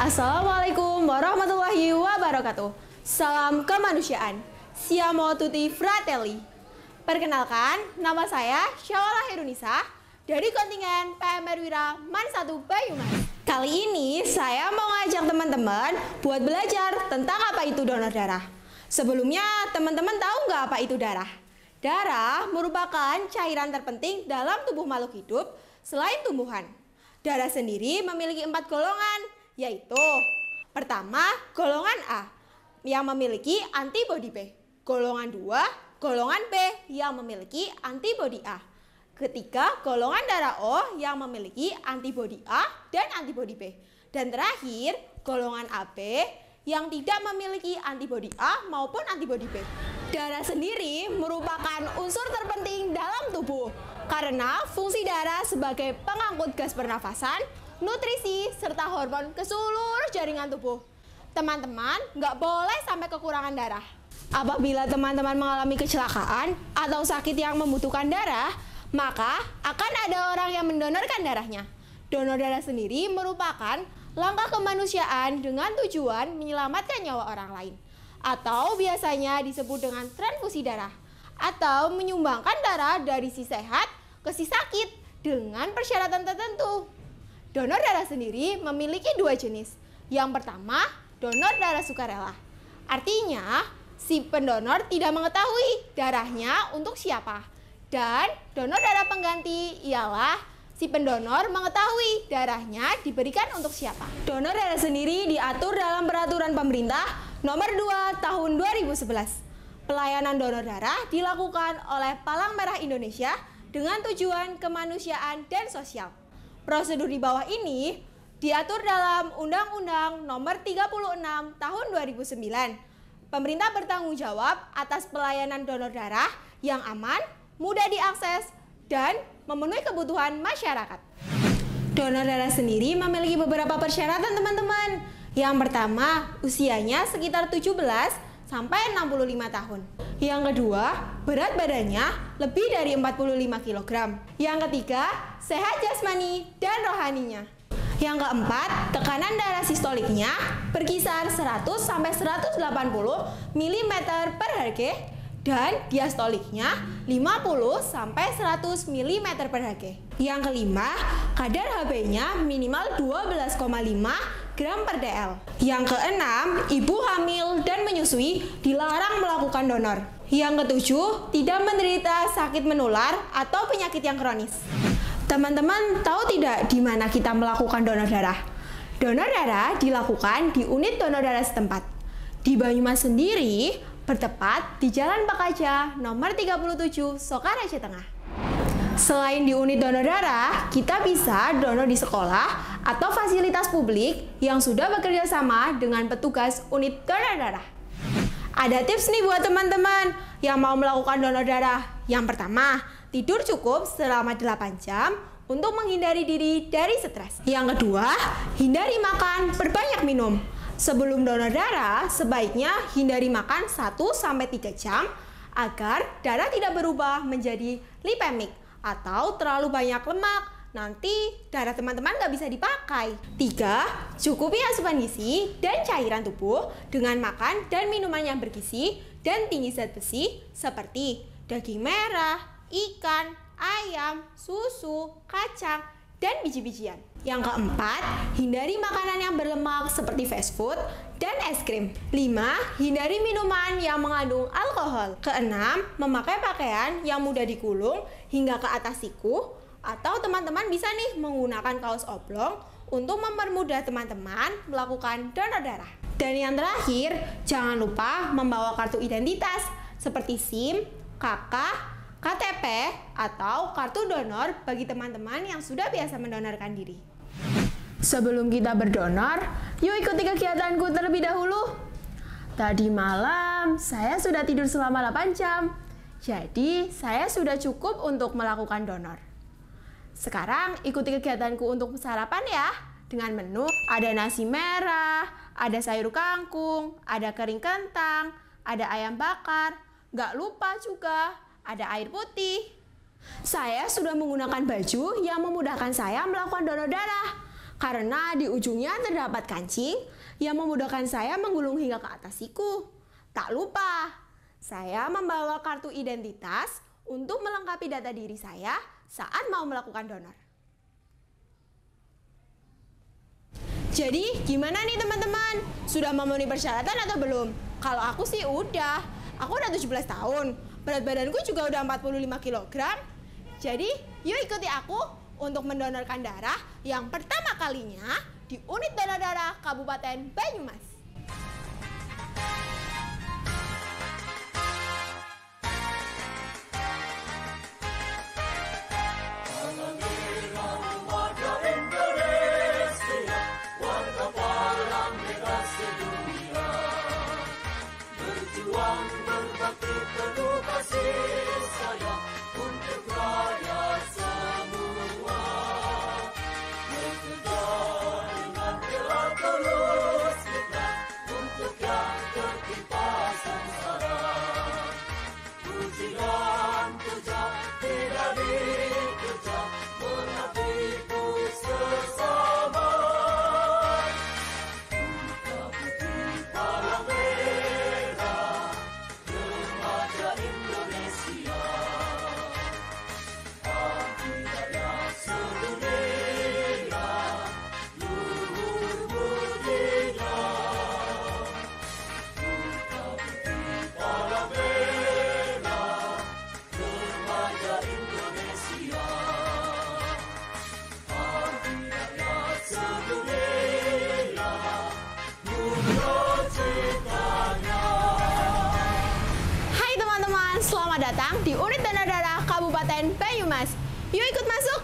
Assalamualaikum warahmatullahi wabarakatuh. Salam kemanusiaan. Siamo tutti fratelli. Perkenalkan, nama saya Syawala Herunisa dari kontingen PM Perwira MAN 1 Banyumas. Kali ini saya mau ngajak teman-teman buat belajar tentang apa itu donor darah. Sebelumnya, teman-teman tahu nggak apa itu darah? Darah merupakan cairan terpenting dalam tubuh makhluk hidup selain tumbuhan. Darah sendiri memiliki 4 golongan, yaitu pertama, golongan A yang memiliki antibodi B, golongan 2, golongan B yang memiliki antibodi A, ketiga, golongan darah O yang memiliki antibodi A dan antibodi B, dan terakhir, golongan AB yang tidak memiliki antibodi A maupun antibodi B. Darah sendiri merupakan unsur terpenting dalam tubuh karena fungsi darah sebagai pengangkut gas pernafasan, nutrisi, serta hormon ke seluruh jaringan tubuh. Teman-teman nggak boleh sampai kekurangan darah. Apabila teman-teman mengalami kecelakaan atau sakit yang membutuhkan darah, maka akan ada orang yang mendonorkan darahnya. Donor darah sendiri merupakan langkah kemanusiaan dengan tujuan menyelamatkan nyawa orang lain, atau biasanya disebut dengan transfusi darah, atau menyumbangkan darah dari si sehat ke si sakit dengan persyaratan tertentu. Donor darah sendiri memiliki 2 jenis. Yang pertama, donor darah sukarela. Artinya, si pendonor tidak mengetahui darahnya untuk siapa. Dan donor darah pengganti ialah si pendonor mengetahui darahnya diberikan untuk siapa. Donor darah sendiri diatur dalam peraturan pemerintah nomor 2 tahun 2011. Pelayanan donor darah dilakukan oleh Palang Merah Indonesia dengan tujuan kemanusiaan dan sosial. Prosedur di bawah ini diatur dalam Undang-Undang Nomor 36 Tahun 2009. Pemerintah bertanggung jawab atas pelayanan donor darah yang aman, mudah diakses, dan memenuhi kebutuhan masyarakat. Donor darah sendiri memiliki beberapa persyaratan, teman-teman. Yang pertama, usianya sekitar 17 sampai 65 tahun. Yang kedua, berat badannya lebih dari 45 kg. Yang ketiga, sehat jasmani dan rohaninya. Yang keempat, tekanan darah sistoliknya berkisar 100 sampai 180 mm per Hg dan diastoliknya 50 sampai 100 mm per Hg. Yang kelima, kadar Hb-nya minimal 12,5 gram per dl. Yang keenam, ibu hamil dan menyusui dilarang melakukan donor. Yang ketujuh, tidak menderita sakit menular atau penyakit yang kronis. Teman-teman tahu tidak di mana kita melakukan donor darah? Donor darah dilakukan di unit donor darah setempat. Di Banyumas sendiri, bertepat di Jalan Pakaja nomor 37 Sokaraja Tengah. Selain di unit donor darah, kita bisa donor di sekolah atau fasilitas publik yang sudah bekerja sama dengan petugas unit donor darah. Ada tips nih buat teman-teman yang mau melakukan donor darah. Yang pertama, tidur cukup selama 8 jam untuk menghindari diri dari stres. Yang kedua, hindari makan, berbanyak minum. Sebelum donor darah, sebaiknya hindari makan 1-3 jam agar darah tidak berubah menjadi lipemik atau terlalu banyak lemak, nanti darah teman-teman nggak bisa dipakai. 3. Cukupi asupan gizi dan cairan tubuh dengan makan dan minuman yang bergizi dan tinggi zat besi seperti daging merah, ikan, ayam, susu, kacang, dan biji-bijian. Yang keempat, hindari makanan yang berlemak seperti fast food dan es krim. 5. Hindari minuman yang mengandung alkohol. Keenam, memakai pakaian yang mudah dikulung hingga ke atas siku, atau teman-teman bisa nih menggunakan kaos oblong untuk mempermudah teman-teman melakukan donor darah. Dan yang terakhir, jangan lupa membawa kartu identitas seperti SIM, KK, KTP, atau kartu donor bagi teman-teman yang sudah biasa mendonorkan diri. Sebelum kita berdonor, yuk ikuti kegiatanku terlebih dahulu. Tadi malam, saya sudah tidur selama 8 jam. Jadi, saya sudah cukup untuk melakukan donor. Sekarang, ikuti kegiatanku untuk sarapan ya. Dengan menu, ada nasi merah, ada sayur kangkung, ada kering kentang, ada ayam bakar. Nggak lupa juga, ada air putih. Saya sudah menggunakan baju yang memudahkan saya melakukan donor darah. karena di ujungnya terdapat kancing yang memudahkan saya menggulung hingga ke atas siku. Tak lupa, saya membawa kartu identitas untuk melengkapi data diri saya saat mau melakukan donor. Jadi gimana nih teman-teman? Sudah memenuhi persyaratan atau belum? Kalau aku sih udah. Aku udah 17 tahun. Berat badanku juga udah 45 kg. Jadi yuk ikuti aku untuk mendonorkan darah yang pertama kalinya di unit donor darah Kabupaten Banyumas. Selamat datang di unit donor darah Kabupaten Banyumas. Yuk ikut masuk.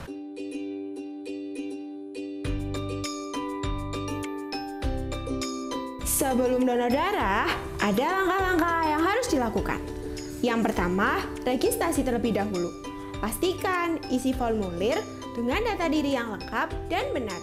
Sebelum donor darah, ada langkah-langkah yang harus dilakukan. Yang pertama, registrasi terlebih dahulu. Pastikan isi formulir dengan data diri yang lengkap dan benar.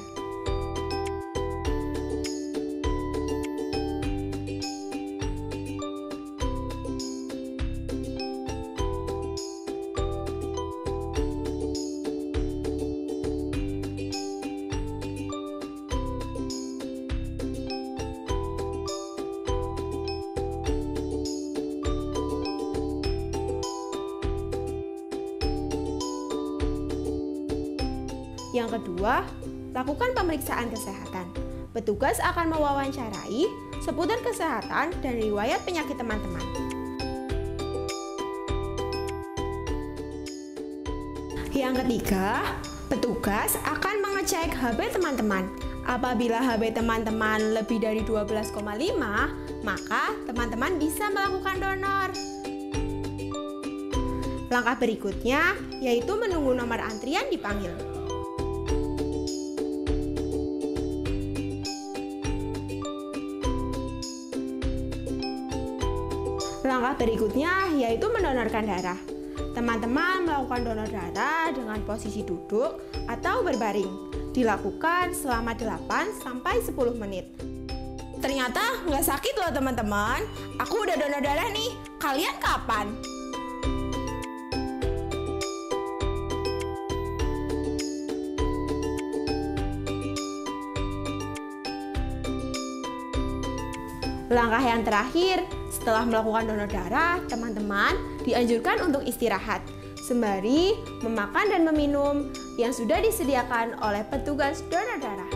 Yang kedua, lakukan pemeriksaan kesehatan. Petugas akan mewawancarai seputar kesehatan dan riwayat penyakit teman-teman. Yang ketiga, petugas akan mengecek HB teman-teman. Apabila HB teman-teman lebih dari 12,5, maka teman-teman bisa melakukan donor. Langkah berikutnya yaitu menunggu nomor antrian dipanggil. Langkah berikutnya yaitu mendonorkan darah. Teman-teman melakukan donor darah dengan posisi duduk atau berbaring. Dilakukan selama 8-10 menit. Ternyata nggak sakit loh teman-teman. Aku udah donor darah nih. Kalian kapan? Langkah yang terakhir, setelah melakukan donor darah, teman-teman dianjurkan untuk istirahat, sembari memakan dan meminum yang sudah disediakan oleh petugas donor darah.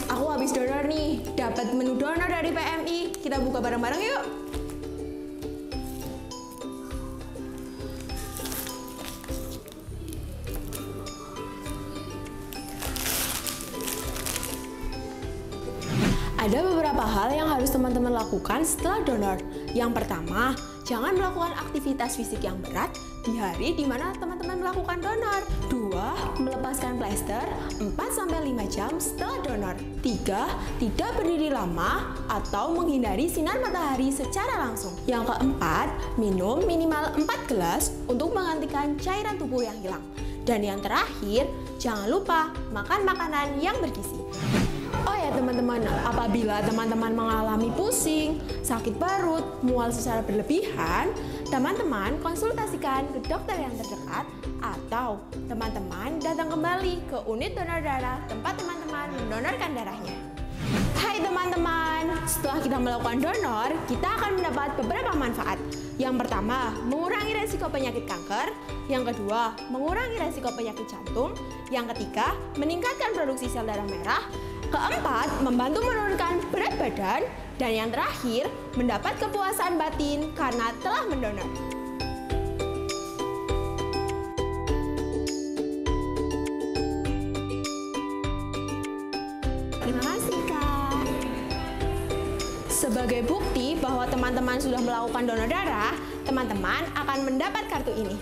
Aku habis donor nih, dapat menu donor dari PMI. Kita buka bareng-bareng yuk. Ada beberapa hal yang harus teman-teman lakukan setelah donor. Yang pertama, Jangan melakukan aktivitas fisik yang berat di hari di mana teman-teman melakukan donor. 2. Melepaskan plester 4-5 jam setelah donor. 3. Tidak berdiri lama atau menghindari sinar matahari secara langsung. Yang keempat, minum minimal 4 gelas untuk menggantikan cairan tubuh yang hilang. Dan yang terakhir, jangan lupa makan makanan yang bergizi. Oh ya teman-teman, apabila teman-teman mengalami pusing, sakit perut, mual secara berlebihan, teman-teman konsultasikan ke dokter yang terdekat atau teman-teman datang kembali ke unit donor darah tempat teman-teman mendonorkan darahnya. Hai teman-teman, setelah kita melakukan donor, kita akan mendapat beberapa manfaat. Yang pertama, mengurangi resiko penyakit kanker. Yang kedua, mengurangi resiko penyakit jantung. Yang ketiga, meningkatkan produksi sel darah merah. Keempat, membantu menurunkan berat badan. Dan yang terakhir, mendapat kepuasan batin karena telah mendonor. Terima kasih, Kak. Sebagai bukti bahwa teman-teman sudah melakukan donor darah, teman-teman akan mendapat kartu ini.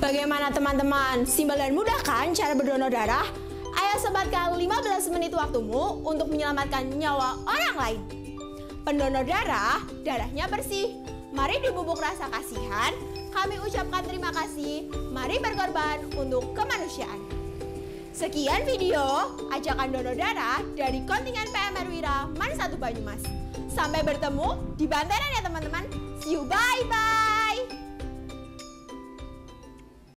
Bagaimana teman-teman? Simpel dan mudah kan cara berdonor darah? Ayo sempatkan 15 menit waktumu untuk menyelamatkan nyawa orang lain. Pendonor darah, darahnya bersih. Mari dibubuk rasa kasihan, kami ucapkan terima kasih. Mari berkorban untuk kemanusiaan. Sekian video ajakan donor darah dari kontingen PMR Wira Man 1 Banyumas. Sampai bertemu di bantaran ya teman-teman. See you, bye-bye.